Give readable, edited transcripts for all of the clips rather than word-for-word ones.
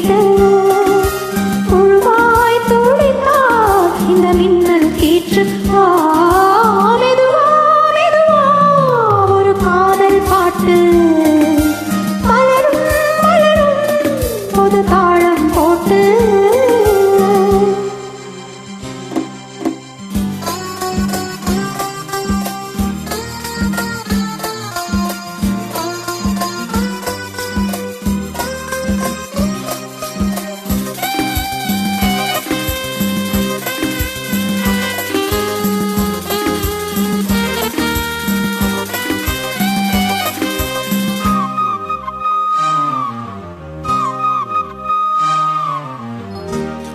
கேட்டு புழுவாய் துடித்தார் இந்த மின்னல் கீற்று. மெதுவா மெதுவா ஒரு காதல் பாட்டு மலரும் மலரும் பொது தாளம் போட்டு.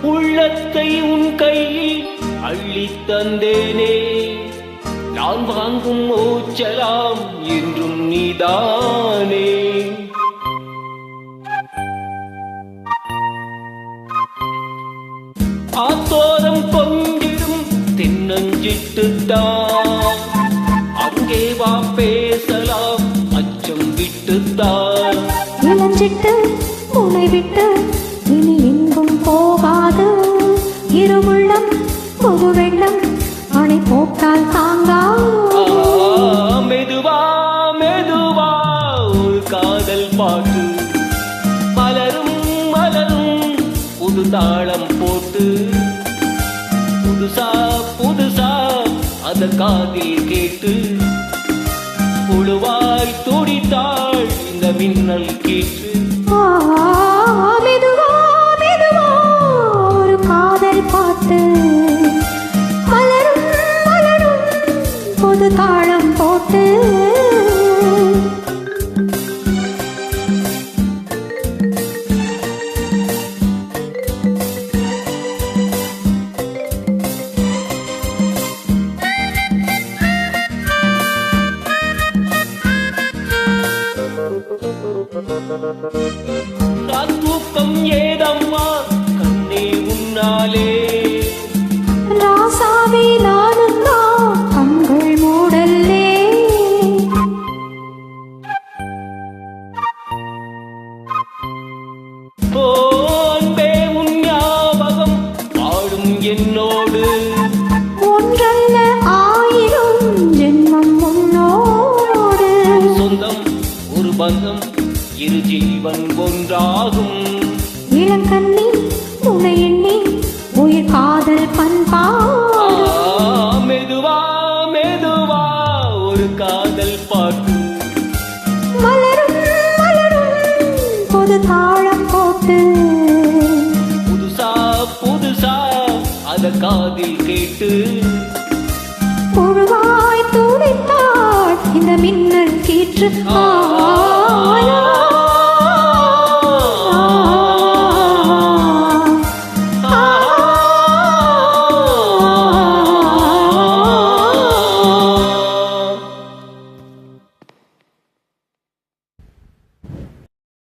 உள்ளத்தை உன் கையில் அள்ளித் தந்தேனே, நான் வாங்கும் மூச்சலாம் என்றும் நீதானே. ஆத்தோரம் கொண்டிடும் தென்னஞ்சிட்டுத்தான், அங்கே வா பேசலாம் அச்சம் விட்டுத்தான். இளஞ்சிட்டு உனை விட்டு இனி எங்கும் போகாது, இருமுள்ளம் பொது வெள்ளம் அணை போட்டால் தாங்கா. மெதுவா மெதுவா ஒரு காதல் பாட்டு மலரும் மலரும் புது தாளம் போட்டு. புதுசா புதுசா அத காதில் கேட்டு புழுவாய் துடித்தாள் இந்த மின்னல் கீற்று. மெதுவா மெதுவா ஒரு காதல் பாட்டு மலரும் மலரும் பொது தாளம் போட்டு. தூக்கம் ஏதம்மா கண்ணே உன்னாலே, ராசாவே நானும் தான் கண்கள் மூடல்லே. அன்பே உன் ஞாபகம் வாழும் என்னோடு, ஒன்றல்ல ஆயிரம் ஜென்மம் உன்னோடு. சொந்தம் ஒரு பந்தம் இரு ஜீவன் ஒன்றாகும். இளங்கண்ணி உனை எண்ணி உயிர் காதல் பண்பாடு. மெதுவா மெதுவா ஒரு காதல் பாட்டு மலரும் மலரும் பொது தாளம் போட்டு. புதுசா புதுசா அத காதில் கேட்டு புழுவாய் துடித்தாள் இந்த மின்னல் கீற்று.